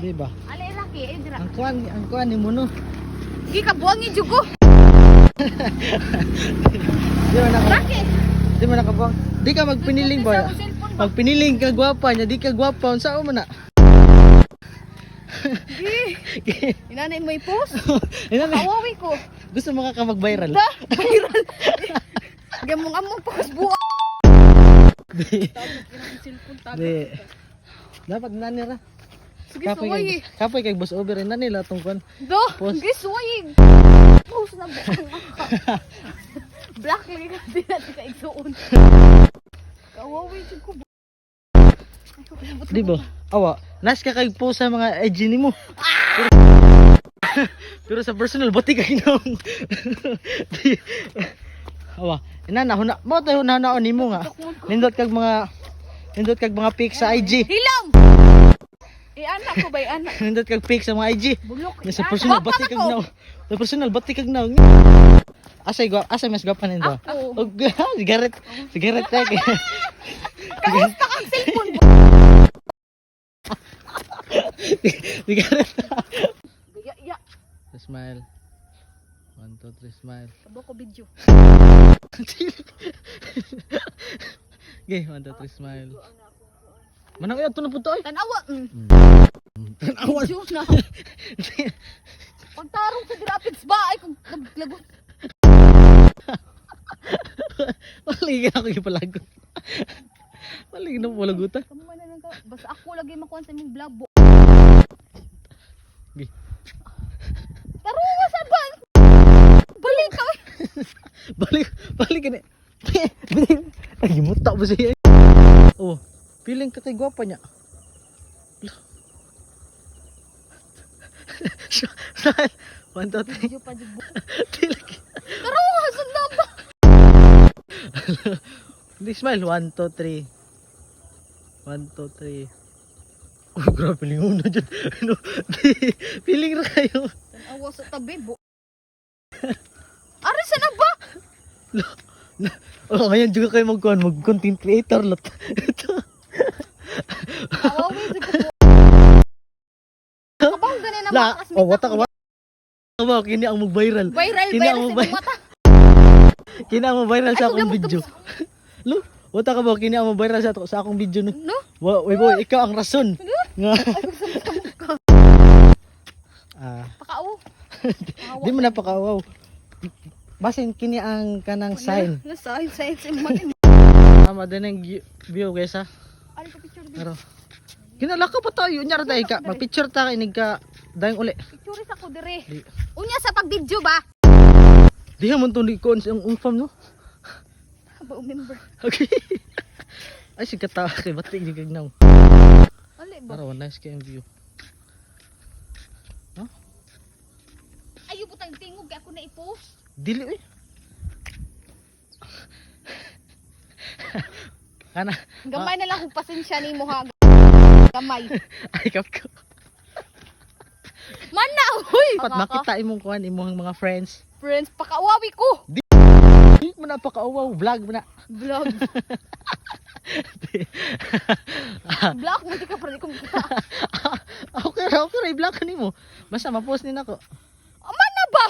Di ba? Ali laki dira. Ang kuan ni mo no. Gi ka buang ni jugo. Di mo naka. Bakit? Di mo nakabuang. Di ka magpiniling ba? Magpiniling ka gwapa niya, di ka gwapa unsa mo na? Gi. Inanay mo i-post. Ina na. Kawawi ko. Gusto mo ka mag-viral? Da, viral. Gamong among post buang. Di. Cellphone tago. Di. Dapat nanira. Sige suway. Kapoy kay boss over na nila tong kuan. Do, Post. gi suway. Post na buang ka. Black lagi ka din natin ka igsuon. Kawawi jud ko. Di ba? Awa, nas ka kay post sa mga IG nimo. Pero sa personal bati kay naong. Awa, ina na huna mo tayo na nimo nga. Nindot kag mga pic sa IG. Hilam. Anak ko bay anak. Nindot kag pic sa mga IG. Bulok. Nga sa personal bati kag naong. Sa personal bati kag naong. Asay mas gwapan nito. Ako. Og sigaret. Sigaret tek. Kamusta kang cellphone? Sigaret. Ya. Smile. 1 2 3 smile. Tabo ko video. Okay, 1 2 3 smile. Manang iya to na pud ay. Tanawa. Tanawa. Video na. Pagtarong sa graphics ba ay kung naglagot. Maligyan ako ipalagot. Maligyan ako palagutan. Kamu man lang ka. Basta ako lagi makuha sa imong vlog. Gi. Tarunga sa ban. Balik ka. Balik ka ni. Ay, muta ba siya? Oh, feeling ka kay gwapa niya. Smile. 1 2 3. Video pa jud. Tarunga sa naba. Hindi smile. 1 2 3. 1 2 3. Oh, grabe lingon na dyan. Ano? Feeling na kayo. Tanawa sa tabi bo. Ari sa na ba? Oh, ngayon juga kayo mag-content creator lot. Kawawi jud ko. Kabang gani na La, makas oh, wata ka ba? Ba, kini ang mag-viral. Viral Kini ang sa mag-viral. mata. Kini ang mag-viral sa Ay, akong gamot video. Lo, wata ka ba? Kini ang mag-viral sa akong video no. No? Boy, ikaw ang rason. Nga. Ay, gusto ka. Ah, Pakao. di mo napakawaw. Basin kini ang kanang sign. Na sign sa mata. Tama din ang view guys ha. Ari ko picture din. Pero kinalaka pa tayo, unya ra tayo ka. Mag-picture ta kay ka dayong uli. Picture sa ko dire. Di. Unya sa pag-video ba? Diha man to ni ko ang umfam no. Ba remember. Okay. Ay si kata kay batik ni kagnaw. Ali ba? Para nice kay ang view. No? Ayo putang tingog kay ako na i-post. Dili eh. Kana. Gamay na lang kung pasensya nimo ha. Gamay. Ay kap ko. Man na uy. Pat makita imong kuan imong mga friends. Friends, pakawawi ko. Di mo na pakauwaw, vlog mo na. Vlog. Vlog mo di ka pwede kong kita. Okay ra, vlog ka nimo. Basta ma-post ni nako. Man na ba?